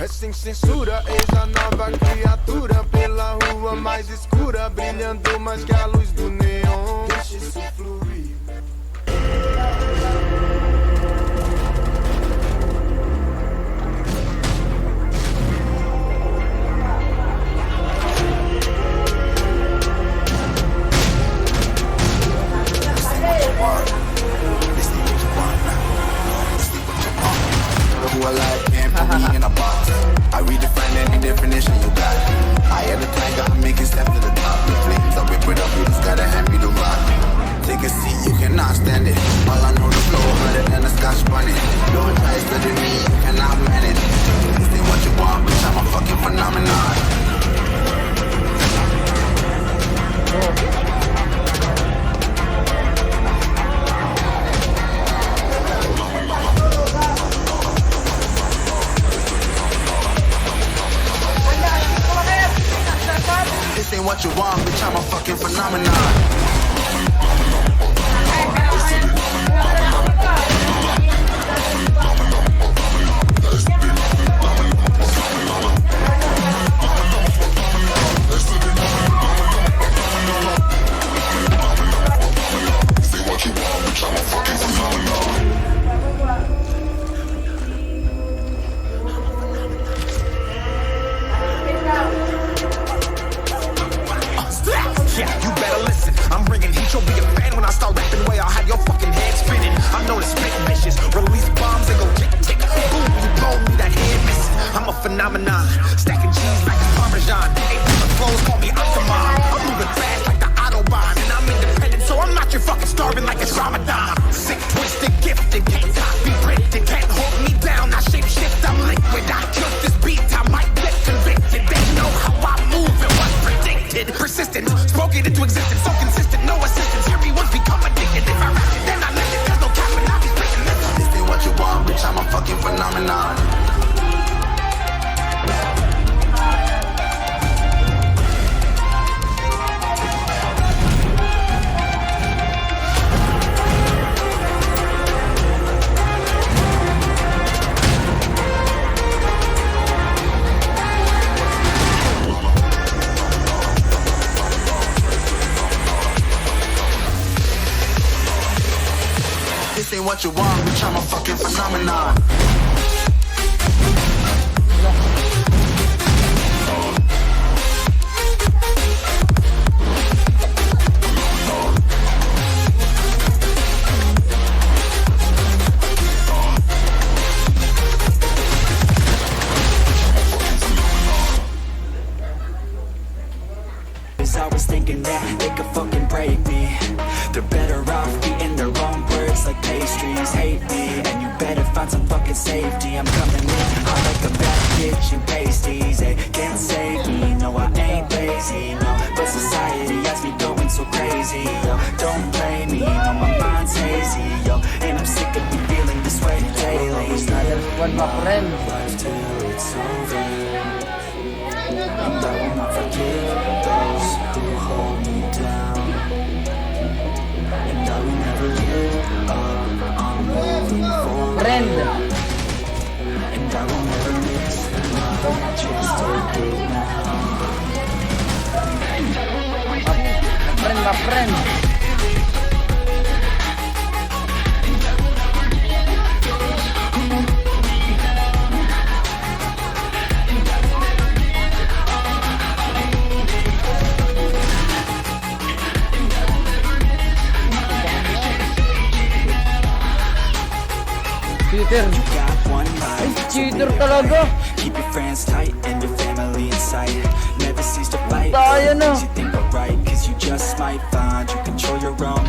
É sem censura, eis a nova criatura. Pela rua mais escura, brilhando mais que a luz do neon. Deixa isso fluir. Who alive can't put me in a box. I redefine any definition you got. I am the tiger, I'm making steps to the top. The flames, I whip it up, you just gotta hand me the rock. Take a seat, you cannot stand it. All I know, the flow harder than a Scotch bunny. Don't try studying me, you cannot manage. This ain't what you want, bitch, I'm a fucking phenomenon. This ain't what you want, bitch, I'm a fucking phenomenon. Yeah, you better listen. I'm bringing heat, you'll be a fan when I start rapping way. I'll have your fucking head spinning. I'm known as spit vicious. Release bombs and go tick tick. Boom, you blow me, that head missing. I'm a phenomenon. Stacking cheese like a Parmesan. Ain't different flows, call me Octomom. I'm moving fast like the Autobahn. And I'm independent, so I'm not your fucking starving like it's Ramadan. Sick, twisted, gifted. Can't copy, printed. Can't hold me down. I shape shift, I'm liquid. I killed this beat, I might get convicted. They know how I move and what's predicted. Persistent, spoke it into existence, so consistent, no assistance. Hear me once, become addicted. If I rap it, then I let it. There's no cap and I'll be spitting this. This ain't what you want, bitch, I'm a fucking phenomenon. This ain't what you want, bitch, I'm a fucking phenomenon. I was thinking that they could fucking break me. They're better off eating their own words like pastries. Hate me, and you better find some fucking safety. I'm coming in hot like a bad bitch and pasties. They can't save me, no I ain't lazy, no. But society has me going so crazy, yo. Don't blame me, no my mind's hazy, yo. And I'm sick of me feeling this way daily. Life till it's over, and I will not forgive those who hold me down. And I will never give up, I'm moving forward. And I will never miss my chance to take it now. My friend. You got one life. Cheater talaga. Keep your friends tight and your family in sight. Never cease to fight. Tayo na. You think are right, cause you just might find you control your own